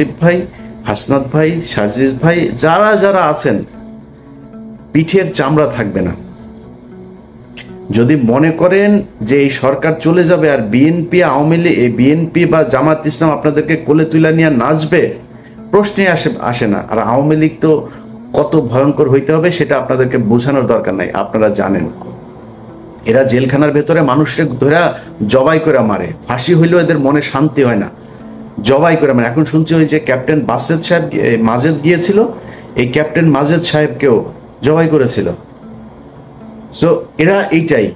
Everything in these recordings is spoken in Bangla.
আসিফ ভাই, হাসনাত ভাই, সার্জিস ভাই, যারা যারা আছেন, পিঠের চামড়া থাকবে না। যদি মনে করেন যে এই সরকার চলে যাবে আর বিএনপি আওয়ামী লীগ, বিএনপি বা জামাত ইসলাম আপনাদেরকে কোলে তুলে নিয়ে নাচবে, প্রশ্নে আসে না। আর আওয়ামী লীগ তো কত ভয়ঙ্কর হইতে হবে সেটা আপনাদেরকে বোঝানোর দরকার নাই, আপনারা জানেন। এরা জেলখানার ভেতরে মানুষকে ধরে জবাই করে মারে, ফাঁসি হইলেও এদের মনে শান্তি হয় না, জবাই করে মারে। এখন শুনছি ওই যে ক্যাপ্টেন বাসেদ সাহেব মাজেদ গিয়েছিল, এই ক্যাপ্টেন মাজেদ সাহেবকেও জবাই করেছিল। সো এরা এইটাই,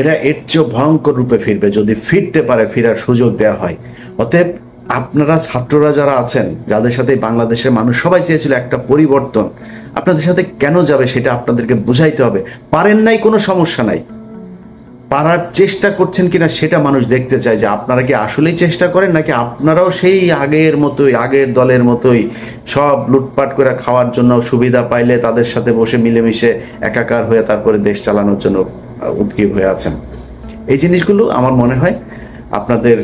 এরা এর চেয়েও ভয়ঙ্কর রূপে ফিরবে যদি ফিরতে পারে, ফেরার সুযোগ দেওয়া হয়। অতএব আপনারা ছাত্ররা যারা আছেন, যাদের সাথে বাংলাদেশের মানুষ সবাই চেয়েছিল একটা পরিবর্তন, আপনাদের সাথে কেন যাবে সেটা আপনাদেরকে বুঝাইতে হবে। পারেন নাই, কোনো সমস্যা নাই, পারার চেষ্টা করছেন কিনা সেটা মানুষ দেখতে চায়, যে আপনারা কি আসলেই চেষ্টা করেন নাকি আপনারাও সেই আগের মতোই, আগের দলের মতোই সব লুটপাট করে খাওয়ার জন্য, সুবিধা পাইলে তাদের সাথে বসে মিলেমিশে একাকার হয়ে তারপরে দেশ চালানোর জন্য উদ্গ্রীব হয়ে আছেন। এই জিনিসগুলো আমার মনে হয় আপনাদের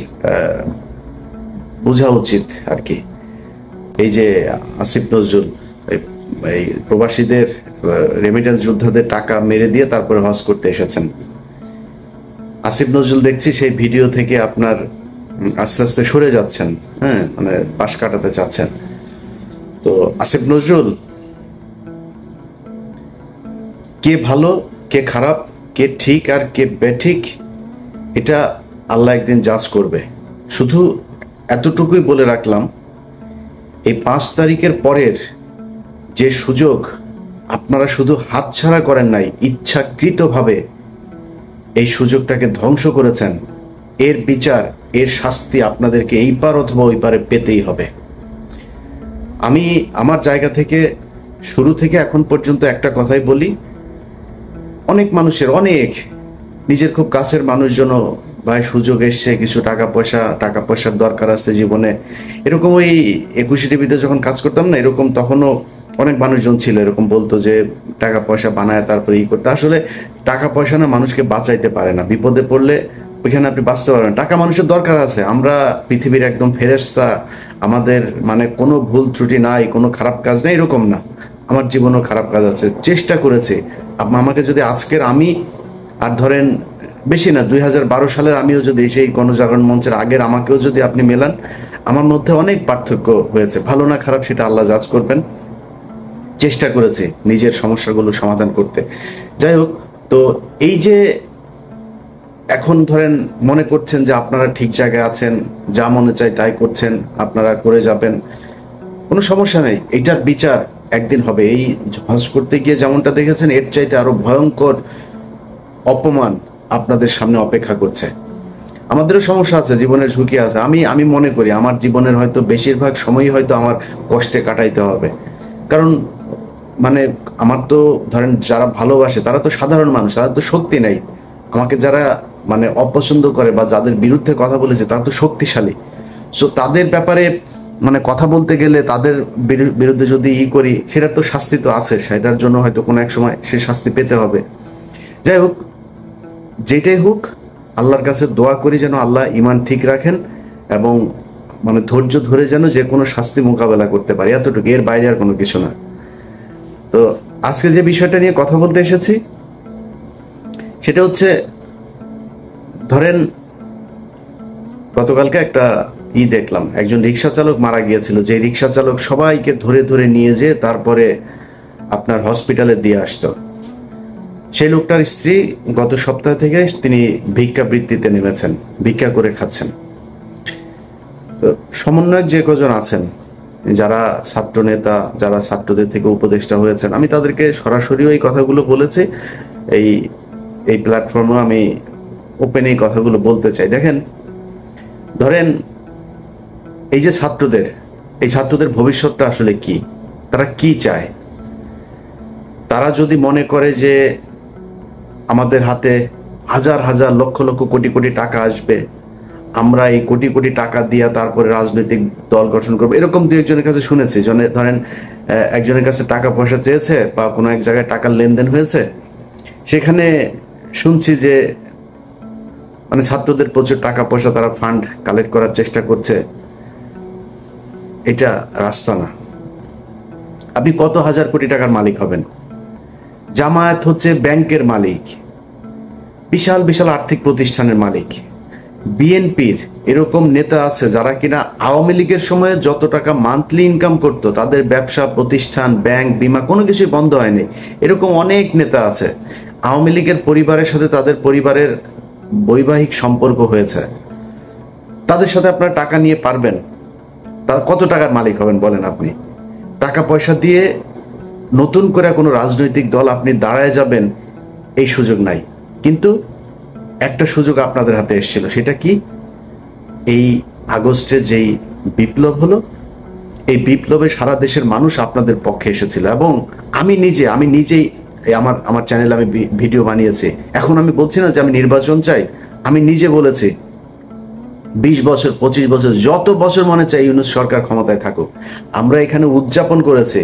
বোঝা উচিত আর কি। এই যে আসিফ নজরুল এই প্রবাসীদের, রেমিটেন্স যোদ্ধাদের টাকা মেরে দিয়ে তারপরে হজ করতে এসেছেন। আসিফ নজরুল দেখছি সেই ভিডিও থেকে আপনার আস্তে আস্তে সরে যাচ্ছেন, হ্যাঁ, মানে পাশ কাটাতে চাচ্ছেন। তো আসিফ নজরুল, কে ভালো কে খারাপ, কে ঠিক আর কে বেঠিক, এটা আল্লাহ একদিন জাজ করবে। শুধু এতটুকুই বলে রাখলাম, এই 5 তারিখের পরের যে সুযোগ আপনারা শুধু হাতছাড়া করেন নাই, ইচ্ছাকৃতভাবে এই সুযোগটাকে ধ্বংস করেছেন, এর বিচার, এর শাস্তি আপনাদেরকে এই পার অথবা ওই পারে পেতেই হবে। আমি আমার জায়গা থেকে শুরু থেকে এখন পর্যন্ত একটা কথাই বলি, অনেক মানুষের, অনেক নিজের খুব কাছের মানুষজনও, ভাই সুযোগ এসছে, কিছু টাকা পয়সার দরকার আছে জীবনে, এরকম ওই 21 টিভিতে যখন কাজ করতাম না, এরকম তখনও অনেক মানুষজন ছিল এরকম বলতো যে টাকা পয়সা বানায় তারপরে ই করতে। আসলে টাকা পয়সা না মানুষকে বাঁচাইতে পারে না, বিপদে পড়লে ওইখানে আপনি বাঁচতে পারবেন। টাকা মানুষের দরকার আছে, আমরা পৃথিবীর একদম ফেরেশতা, আমাদের মানে কোনো ভুল ত্রুটি নাই, কোনো খারাপ কাজ নেই, এরকম না। আমার জীবনেও খারাপ কাজ আছে, চেষ্টা করেছি। আমাকে যদি আজকের আমি, আর ধরেন বেশি না, 2012 সালের আমিও যদি সেই গণজাগরণ মঞ্চের আগের আমাকেও যদি আপনি মেলান, আমার মধ্যে অনেক পার্থক্য হয়েছে। ভালো না খারাপ সেটা আল্লাহ জাজ করবেন। চেষ্টা করেছি নিজের সমস্যাগুলো সমাধান করতে। যাই হোক, তো এই যে এখন ধরেন মনে করছেন যে আপনারা ঠিক জায়গায় আছেন, যা মনে চায় তাই করছেন, আপনারা করে যাবেন, কোনো সমস্যা নেই। এটার বিচার একদিন হবে। এই হজ করতে গিয়ে যেমনটা দেখেছেন, এর চাইতে আরো ভয়ঙ্কর অপমান আপনাদের সামনে অপেক্ষা করছে। আমাদেরও সমস্যা আছে, জীবনের ঝুঁকি আছে। আমি মনে করি আমার জীবনের হয়তো বেশিরভাগ সময়ই হয়তো আমার কষ্টে কাটাইতে হবে। কারণ মানে আমার তো ধরেন যারা ভালোবাসে তারা তো সাধারণ মানুষ, তারা তো শক্তি নাই। আমাকে যারা মানে অপছন্দ করে বা যাদের বিরুদ্ধে কথা বলেছে তারা তো শক্তিশালী। সো তাদের ব্যাপারে মানে কথা বলতে গেলে, তাদের বিরুদ্ধে যদি করি, সেটার তো শাস্তি তো আছে, সেটার জন্য হয়তো কোনো এক সময় সে শাস্তি পেতে হবে। যাই হোক, যেটাই হোক, আল্লাহর কাছে দোয়া করি যেন আল্লাহ ইমান ঠিক রাখেন এবং মানে ধৈর্য ধরে যেন যে কোনো শাস্তি মোকাবেলা করতে পারি, এতটুকু, এর বাইরে আর কোনো কিছু না। তো আজকে যে বিষয়টা নিয়ে কথা বলতে এসেছি সেটা হচ্ছে, ধরেন গতকালকে একটা দেখলাম, একজন রিক্সা চালক মারা গিয়েছিল, যে রিক্সা চালক সবাইকে ধরে ধরে নিয়ে যেয়ে তারপরে আপনার হসপিটালে দিয়ে আসতো। সেই লোকটার স্ত্রী গত সপ্তাহ থেকে তিনি ভিক্ষাবৃত্তিতে নেমেছেন, ভিক্ষা করে খাচ্ছেন। তো সমন্বয়ক যে কজন আছেন, যারা ছাত্র নেতা, যারা ছাত্রদের থেকে উপদেষ্টা হয়েছেন, আমি তাদেরকে সরাসরি এই কথাগুলো বলেছি। এই প্ল্যাটফর্মে আমি ওপেন এই কথাগুলো বলতে চাই। দেখেন, ধরেন এই যে এই ছাত্রদের ভবিষ্যৎটা আসলে কি, তারা কি চায়? তারা যদি মনে করে যে আমাদের হাতে হাজার হাজার লক্ষ লক্ষ কোটি কোটি টাকা আসবে, আমরা এই কোটি কোটি টাকা দিয়ে তারপরে রাজনৈতিক দল গঠন করবো, এরকম দু একজনের কাছে শুনেছি। ধরেন একজনের কাছে টাকা পয়সা চেয়েছে বা কোনো এক জায়গায় টাকার লেনদেন হয়েছে, সেখানে শুনছি যে মানে ছাত্রদের প্রচুর টাকা পয়সা, তারা ফান্ড কালেক্ট করার চেষ্টা করছে। এটা রাস্তা না। আপনি কত হাজার কোটি টাকার মালিক হবেন? জামায়াত হচ্ছে ব্যাংকের মালিক, বিশাল বিশাল আর্থিক প্রতিষ্ঠানের মালিক। বিএনপির এরকম নেতা আছে যারা কিনা আওয়ামী লীগের সময়ে যত টাকা মান্থলি ইনকাম করতো, তাদের ব্যবসা প্রতিষ্ঠান, ব্যাংক, বিমা কোনো কিছুই বন্ধ হয়নি। এরকম অনেক নেতা আছে। আওয়ামী লীগের পরিবারের সাথে তাদের পরিবারের বৈবাহিক সম্পর্ক হয়েছে, তাদের সাথে আপনারা টাকা নিয়ে পারবেন? তা কত টাকার মালিক হবেন বলেন আপনি? টাকা পয়সা দিয়ে নতুন করে কোনো রাজনৈতিক দল আপনি দাঁড়ায় যাবেন, এই সুযোগ নাই। কিন্তু একটা সুযোগ আপনাদের হাতে এসেছিল, সেটা কি? এই আগস্টে যেই বিপ্লব হলো, এই বিপ্লবে সারা দেশের মানুষ আপনাদের পক্ষে এসেছিল। এবং আমি নিজেই আমার চ্যানেলে আমি ভিডিও বানিয়েছি। এখন আমি বলছি না যে আমি নির্বাচন চাই, আমি নিজে বলেছি 20 বছর 25 বছর যত বছর মনে চাই ইউনূস সরকার ক্ষমতায় থাকুক। আমরা এখানে উদযাপন করেছি,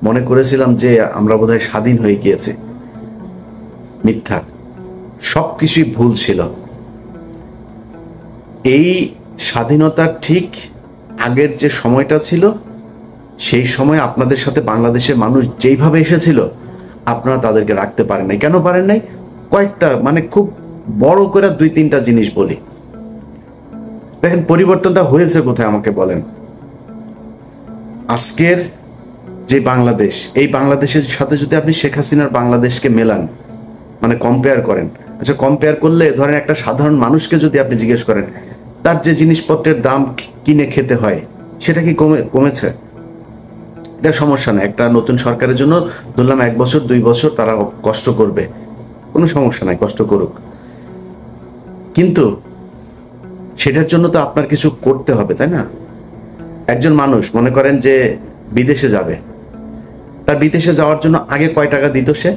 মনে করেছিলাম যে আমরা বোধহয় স্বাধীন হয়ে গিয়েছে। মিথ্যা, সবকিছুই ভুল ছিল। এই স্বাধীনতার ঠিক আগের যে সময়টা ছিল, সেই সময় আপনাদের সাথে বাংলাদেশের মানুষ যেইভাবে এসেছিল, আপনারা তাদেরকে রাখতে পারেন নাই। কেন পারেন নাই? কয়েকটা, মানে খুব বড় করে 2-3টা জিনিস বলি। দেখেন পরিবর্তনটা হয়েছে কোথায় আমাকে বলেন। আজকের যে বাংলাদেশ, এই বাংলাদেশের সাথে যদি আপনি শেখ হাসিনার বাংলাদেশকে মেলান, মানে কম্পেয়ার করেন, আচ্ছা কম্পেয়ার করলে ধরেন একটা সাধারণ মানুষকে যদি আপনি জিজ্ঞেস করেন তার যে জিনিসপত্রের দাম কিনে খেতে হয়, সেটা কি কমেছে? এটা সমস্যা না। একটা নতুন সরকারের জন্য ধরলাম 1 বছর 2 বছর তারা কষ্ট করবে, কোনো সমস্যা নাই, কষ্ট করুক। কিন্তু সেটার জন্য তো আপনার কিছু করতে হবে, তাই না? একজন মানুষ মনে করেন যে বিদেশে যাবে, তার বিদেশে যাওয়ার জন্য আগে কয় টাকা দিত সে?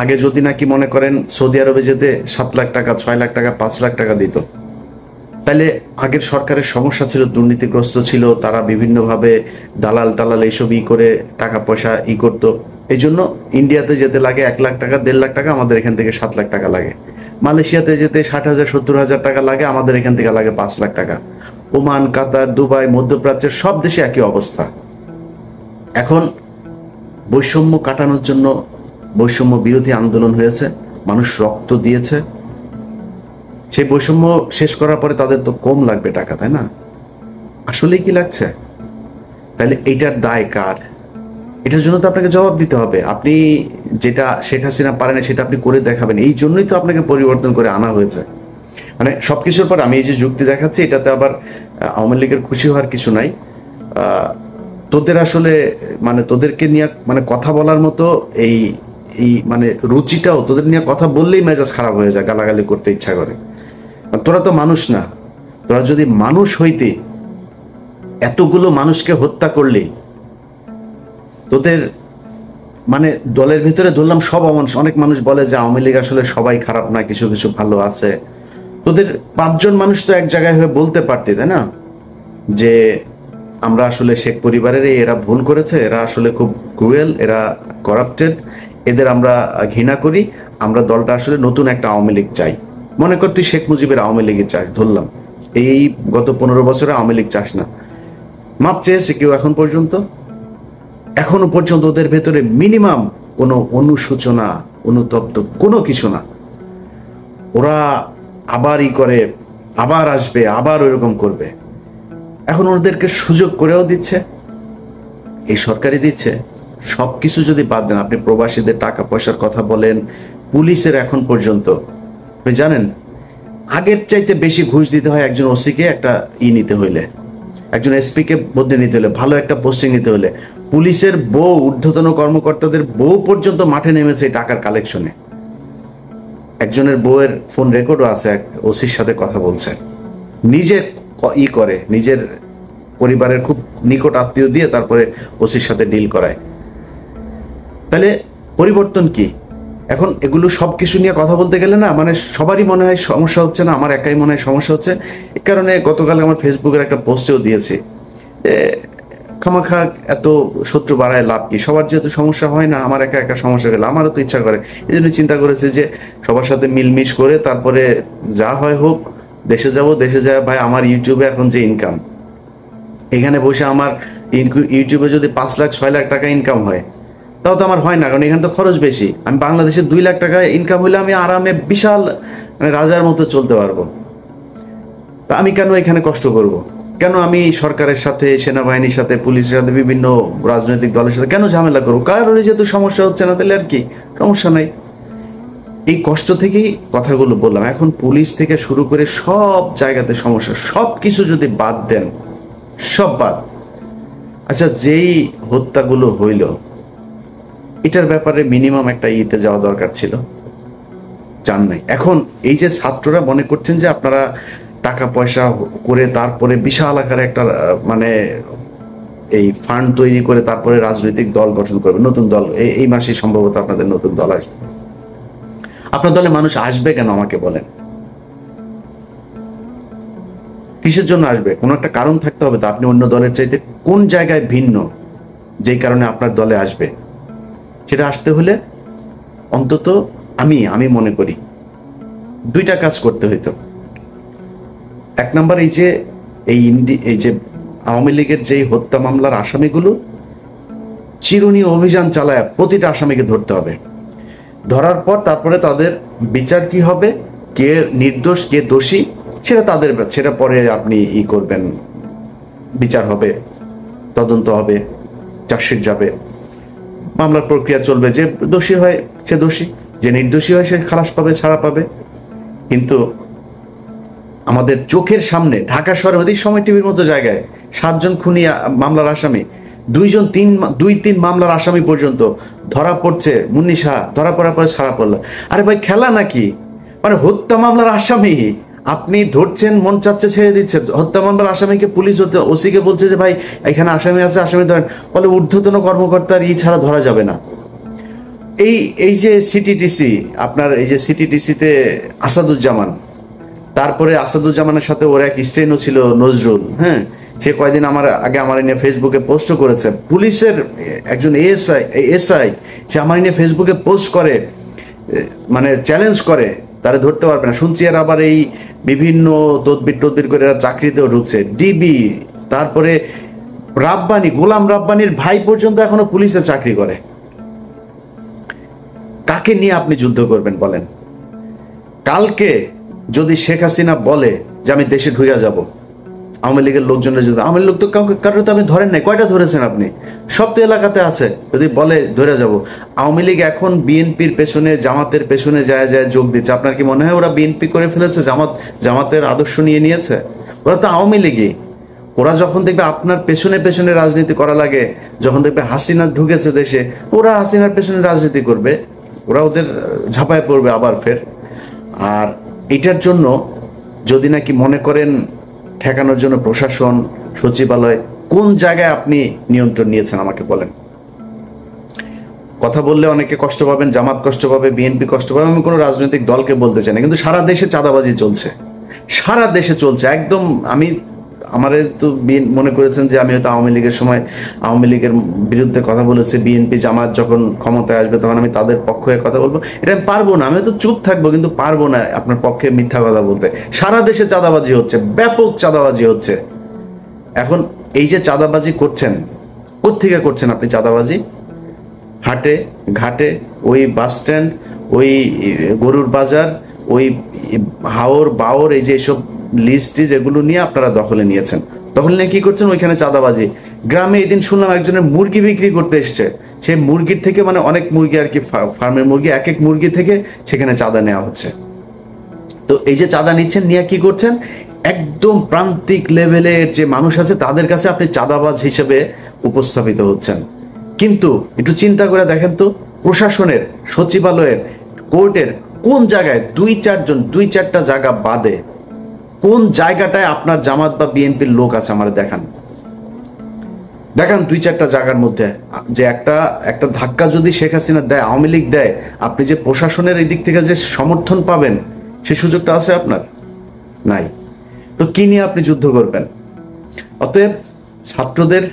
আগে যদি নাকি মনে করেন সৌদি আরবে যেতে 7 লাখ টাকা, 6 লাখ টাকা, 5 লাখ টাকা দিত, তাহলে আগের সরকারের সমস্যা ছিল, দুর্নীতিগ্রস্ত ছিল, তারা বিভিন্নভাবে দালাল টালাল এইসব করে টাকা পয়সা করতো। এই জন্য ইন্ডিয়াতে যেতে লাগে 1 লাখ টাকা, 1.5 লাখ টাকা, আমাদের এখান থেকে 7 লাখ টাকা লাগে। মালয়েশিয়াতে যেতে 60,000 70,000 টাকা লাগে, আমাদের এখান থেকে লাগে 5 লাখ টাকা। ওমান, কাতার, দুবাই, মধ্যপ্রাচ্যের সব দেশে একই অবস্থা। এখন বৈষম্য কাটানোর জন্য বৈষম্য বিরোধী আন্দোলন হয়েছে, মানুষ রক্ত দিয়েছে। সেই বৈষম্য শেষ করার পরে তাদের তো কম লাগবে টাকা, তাই না? আসলেই কি লাগছে? তাহলে এইটার দায় কার? এটার জন্য তো আপনাকে জবাব দিতে হবে। আপনি যেটা শেখ হাসিনা পারেন সেটা আপনি করে দেখাবেন। এই জন্যই তো আপনাকে পরিবর্তন করে আনা হয়েছে। মানে সবকিছুর পর আমি এই যে যুক্তি দেখাচ্ছি, এটাতে আবার আওয়ামী লীগের খুশি হওয়ার কিছু নাই। তোদের আসলে মানে তোদেরকে নিয়ে মানে কথা বলার মতো এই এই মানে রুচিটাও, তোদের নিয়ে কথা বললেই মেজাজ খারাপ হয়ে যায়, গালাগালি করতে ইচ্ছা করে। তোরা তো মানুষ না। তোরা যদি মানুষ হইতে এতগুলো মানুষকে হত্যা করলি, তোদের মানে দলের ভিতরে ধরলাম সব অমানুষ। অনেক মানুষ বলে যে আওয়ামী লীগ আসলে সবাই খারাপ না, কিছু কিছু ভালো আছে। তোদের 5 জন মানুষ তো এক জায়গায় হয়ে বলতে পারতি, তাই না, যে আমরা আসলে শেখ পরিবারের এরা ভুল করেছে, এরা আসলে খুব ক্রুয়েল, এরা করাপ্টেড, এদের আমরা ঘৃণা করি, আমরা দলটা আসলে নতুন একটা আওয়ামী লীগ চাই। মনে কর তুই শেখ মুজিবের আওয়ামী লীগের চাস, ধরলাম এই গত 15 বছরে আওয়ামী লীগ চাস না, মাপ চেয়েছে কেউ এখনো পর্যন্ত ওদের ভেতরে মিনিমাম কোনো অনুশোচনা, অনুতপ্ত কোনো কিছু না। ওরা আবার করে, আবার আসবে, আবার ওইরকম করবে। এখন ওদেরকে সুযোগ করেও দিচ্ছে, এই সরকারই দিচ্ছে। সবকিছু যদি বাদ দেন, আপনি প্রবাসীদের টাকা পয়সার কথা বলেন, পুলিশের এখন পর্যন্ত আপনি জানেন আগের চাইতে বেশি ঘুষ দিতে হয় একজন ওসিকে একটা নিতে হইলে, একজন এসপিকে বদলে নিতে হলে, ভালো একটা পোস্টিং নিতে হলে। পুলিশের বউ, ঊর্ধ্বতন কর্মকর্তাদের বউ পর্যন্ত মাঠে নেমেছে টাকার কালেকশনে। একজনের বউয়ের ফোন রেকর্ডও আছে, এক ওসির সাথে কথা বলছে, নিজে করে, নিজের পরিবারের খুব নিকট আত্মীয় দিয়ে তারপরে ওসির সাথে ডিল করায়। তাহলে পরিবর্তন কি? এখন এগুলো সবকিছু নিয়ে কথা বলতে গেলে না, মানে সবারই মনে হয় সমস্যা হচ্ছে না, আমার একাই মনে হয় সমস্যা হচ্ছে। এ কারণে গতকাল আমার ফেসবুকের একটা পোস্টেও দিয়েছি যে খামাখা এত শত্রু বাড়ায় লাভ কি? সবার যেহেতু সমস্যা হয় না, আমার একা একা সমস্যা গেলে আমারও তো ইচ্ছা করে। এই জন্য চিন্তা করেছে যে সবার সাথে মিলমিশ করে তারপরে যা হয় হোক, দেশে যাব, দেশে যায় ভাই আমার ইউটিউবে এখন যে ইনকাম, এখানে বসে আমার ইউটিউবে যদি 5 লাখ 6 লাখ টাকা ইনকাম হয়, তাও তো আমার হয় না, কারণ এখানে তো খরচ বেশি। আমি বাংলাদেশে 2 লাখ টাকা ইনকাম হলে আমি আরামে বিশাল মানে রাজার মতো চলতে পারবো। তা আমি কেন এখানে কষ্ট করব? কেন আমি সরকারের সাথে, সেনাবাহিনীর সাথে, পুলিশের সাথে, বিভিন্ন রাজনৈতিক দলের সাথে কেন ঝামেলা করবো? কারোর যেহেতু সমস্যা হচ্ছে না, তাহলে আর কি সমস্যা নাই। এই কষ্ট থেকেই কথাগুলো বললাম। এখন পুলিশ থেকে শুরু করে সব জায়গাতে সমস্যা, সব কিছু যদি বাদ দেন, সব বাদ। আচ্ছা, যেই হত্যাগুলো হইল, এটার ব্যাপারে মিনিমাম একটা ইতে যাওয়া দরকার ছিল, চান নাই। এখন এই যে ছাত্ররা মনে করছেন যে আপনারা টাকা পয়সা করে তারপরে বিশাল আকারে একটা মানে এই ফান্ড তৈরি করে তারপরে রাজনৈতিক দল গঠন করবে, নতুন দল। এই মাসে সম্ভবত আপনাদের নতুন দল আসবে। আপনার দলে মানুষ আসবে কেন আমাকে বলেন? কিসের জন্য আসবে? কোনো একটা কারণ থাকতে হবে তো। আপনি অন্য দলের চাইতে কোন জায়গায় ভিন্ন, যেই কারণে আপনার দলে আসবে? সেটা আসতে হলে অন্তত আমি মনে করি 2টা কাজ করতে হইতো। 1 নম্বর, এই যে আওয়ামী লীগের যেই হত্যা মামলার আসামিগুলো, চিরুনি অভিযান চালায় প্রতিটা আসামিকে ধরতে হবে। ধরার পর তারপরে তাদের বিচার কি হবে, কে নির্দোষ কে দোষী, সেটা পরে আপনি করবেন, বিচার হবে, তদন্ত হবে, চার্জশিট যাবে, মামলার প্রক্রিয়া চলবে। যে দোষী হয় সে দোষী, যে নির্দোষী হয় সে খালাস পাবে, ছাড়া পাবে। কিন্তু আমাদের চোখের সামনে ঢাকা শহরের মধ্যে সময় টিভির মতো জায়গায় 7 জন খুনি মামলার আসামি, 2-3 মামলার আসামি পর্যন্ত ধরা পড়ছে। মুন্নি শাহ ধরা পড়ার পরে ছাড়া পড়লো। আরে ভাই, খেলা নাকি? মানে হত্যা মামলার আসামি আপনি ধরছেন, মন চাচ্ছে ছেড়ে দিচ্ছে। হত্যা মামলার আসামিকে পুলিশ ওসিকে বলছে যে ভাই এখানে আসামি আছে, আসামি ধরেন। বলে ঊর্ধ্বতন কর্মকর্তার ছাড়া ধরা যাবে না। এই যে সিটিটিসি, আপনার এই যে সিটিটিসিতে আসাদুজ্জামান, তারপরে আসাদুজ্জামানের সাথে ওর এক স্টেনও ছিল নজরুল, হ্যাঁ, সে কয়েকদিন আমার নিয়ে ফেসবুকে পোস্টও করেছে। পুলিশের একজন এসআই সে আমার নিয়ে ফেসবুকে পোস্ট করে, মানে চ্যালেঞ্জ করে তারা ধরতে পারবে না। শুনছি আর আবার এই বিভিন্ন তদবির করে এরা চাকরিতেও ঢুকছে। ডিবি, তারপরে গোলাম রাব্বানির ভাই পর্যন্ত এখনো পুলিশে চাকরি করে। কাকে নিয়ে আপনি যুদ্ধ করবেন বলেন? কালকে যদি শেখ হাসিনা বলে যে আমি দেশে ঢুকে যাব, আওয়ামী লীগের লোকজনের যদি, আওয়ামী লোক তো কারোর তো আপনি ধরেন নাই, কয়টা ধরেছেন আপনি? সব তো এলাকাতে আছে। যদি বলে ধরে যাব, আওয়ামী লীগ এখন বিএনপির পেছনে, জামাতের পেছনে যায় যোগ দিচ্ছে। আপনার কি মনে হয় ওরা বিএনপি করে ফেলেছে, জামাতের আদর্শ নিয়ে নিয়েছে? ওরা তো আওয়ামী লীগই। ওরা যখন দেখবে আপনার পেছনে পেছনে রাজনীতি করা লাগে, যখন দেখবে হাসিনা ঢুকেছে দেশে, ওরা হাসিনার পেছনে রাজনীতি করবে, ওরা ওদের ঝাঁপায় পড়বে আবার ফের। আর এটার জন্য যদি নাকি মনে করেন ঠেকানোর জন্য প্রশাসন, সচিবালয়, কোন জায়গায় আপনি নিয়ন্ত্রণ নিয়েছেন আমাকে বলেন? কথা বললে অনেকে কষ্ট পাবেন, জামাত কষ্ট পাবে, বিএনপি কষ্ট পাবে, আমি কোনো রাজনৈতিক দলকে বলতে চাই না, কিন্তু সারা দেশে চাঁদাবাজি চলছে, সারা দেশে চলছে একদম। আমারে তো মনে করেছেন যে আমি হয়তো আওয়ামী লীগের সময় আওয়ামী লীগের বিরুদ্ধে কথা বলেছি, বিএনপি জামাত যখন ক্ষমতায় আসবে তখন আমি তাদের পক্ষে কথা বলবো। এটা আমি পারবো না, আমি হয়তো চুপ থাকবো, কিন্তু পারবো না আপনার পক্ষে মিথ্যা কথা বলতে। সারা দেশে চাঁদাবাজি হচ্ছে, ব্যাপক চাঁদাবাজি হচ্ছে। এখন এই যে চাঁদাবাজি করছেন, কোত্থেকে করছেন আপনি চাঁদাবাজি? হাটে ঘাটে, ওই বাস স্ট্যান্ড, ওই গরুর বাজার, ওই হাওর বাওর, এই যে এসব লিস্ট এগুলো নিয়ে আপনারা দখলে নিয়েছেন। দখলে নিয়ে কি করছেন? ওইখানে চাঁদাবাজি। গ্রামে এদিন শুনলাম একজনের মুরগি বিক্রি করতে এসছে, সেই মুরগির থেকে, মানে অনেক মুরগি আর কি, ফার্মের মুরগি, এক এক মুরগি থেকে সেখানে চাঁদা নেওয়া হচ্ছে। তো এই যে চাঁদা নিচ্ছেন, নিয়ে কি করছেন? একদম প্রান্তিক লেভেলের যে মানুষ আছে তাদের কাছে আপনি চাঁদাবাজ হিসেবে উপস্থাপিত হচ্ছেন। কিন্তু একটু চিন্তা করে দেখেন তো, প্রশাসনের, সচিবালয়ের, কোর্টের কোন জায়গায় 2-4টা জায়গা বাদে কোন জায়গাটায় আপনার জামাত বা বিএনপির লোক আছে? আমার দেখান 2-4টা জায়গার মধ্যে যে একটা ধাক্কা যদি শেখ হাসিনা দেয়, আওয়ামী লীগ দেয়, আপনি যে প্রশাসনের এই দিক থেকে যে সমর্থন পাবেন সেই সুযোগটা আছে আপনার? নাই। তো কি নিয়ে আপনি যুদ্ধ করবেন? অতএব ছাত্রদের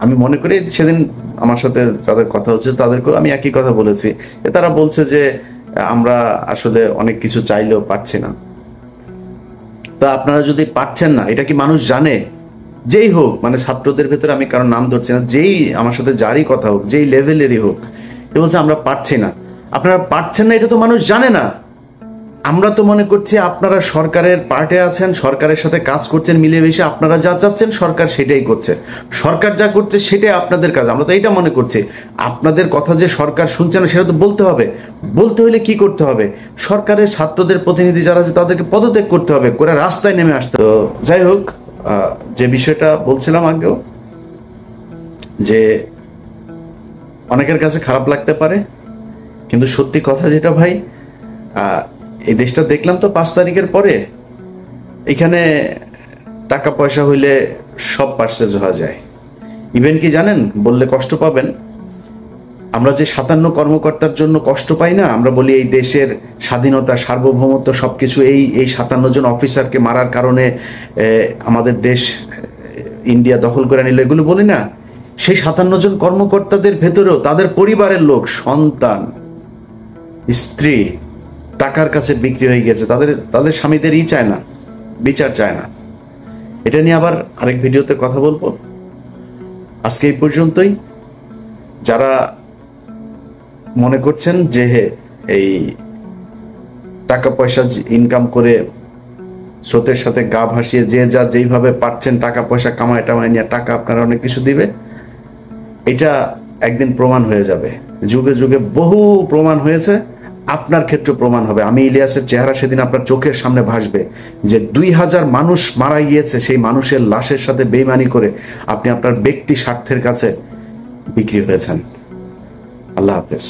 আমি মনে করি, সেদিন আমার সাথে যাদের কথা হচ্ছে তাদেরকেও আমি একই কথা বলেছি, তারা বলছে যে আমরা আসলে অনেক কিছু চাইলেও পারছি না। তা আপনারা যদি পারছেন না, এটা কি মানুষ জানে যেই হোক, মানে ছাত্রদের ভেতরে আমি কারণ নাম ধরছি না, যেই আমার সাথে যারই কথা হোক, যেই লেভেলেরই হোক, এ বলছে আমরা পারছি না। আপনারা পারছেন না এটা তো মানুষ জানে না। আমরা তো মনে করছি আপনারা সরকারের পার্টে আছেন, সরকারের সাথে কাজ করছেন মিলেমিশে, আপনারা যা চাচ্ছেন সরকার সেটাই করছে, সরকার যা করছে সেটাই আপনাদের কাজ, আমরা তো এইটা মনে করছি। আপনাদের কথা যে সরকার শুনছে না সেটা তো বলতে হবে। বলতে হলে কি করতে হবে? সরকারের ছাত্রদের প্রতিনিধি যারা আছে তাদেরকে পদত্যাগ করতে হবে, করে রাস্তায় নেমে আসতে। তো যাই হোক, যে বিষয়টা বলছিলাম আগেও, যে অনেকের কাছে খারাপ লাগতে পারে, কিন্তু সত্যি কথা যেটা ভাই, এই দেশটা দেখলাম তো 5 তারিখের পরে, এখানে টাকা পয়সা হইলে সব পার্সেজ হওয়া যায়। ইভেন কি জানেন, বললে কষ্ট পাবেন, আমরা যে 57 কর্মকর্তার জন্য কষ্ট পাই না, আমরা বলি এই দেশের স্বাধীনতা সার্বভৌমত্ব সবকিছু এই 57 জন অফিসারকে মারার কারণে আমাদের দেশ ইন্ডিয়া দখল করে নিল, এগুলো বলি না। সেই 57 জন কর্মকর্তাদের ভেতরেও তাদের পরিবারের লোক, সন্তান, স্ত্রী টাকার কাছে বিক্রি হয়ে গেছে, তাদের স্বামীদেরই চায় না, বিচার চায় না। এটা নিয়ে আবার আরেক ভিডিওতে কথা বলবো। আজকে এই পর্যন্তই। যারা মনে করছেন যে এই টাকা পয়সা ইনকাম করে স্রোতের সাথে গা ভাসিয়ে যে যা যেইভাবে পাচ্ছেন টাকা পয়সা কামায় টামায় নিয়ে টাকা আপনারা অনেক কিছু দিবে, এটা একদিন প্রমাণ হয়ে যাবে। যুগে যুগে বহু প্রমাণ হয়েছে, আপনার ক্ষেত্রে প্রমাণ হবে। আমি ইলিয়াসের চেহারা সেদিন আপনার চোখের সামনে ভাসবে, যে 2000 মানুষ মারা গিয়েছে, সেই মানুষের লাশের সাথে বেইমানি করে আপনি আপনার ব্যক্তি স্বার্থের কাছে বিক্রি হয়েছেন। আল্লাহ হাফেজ।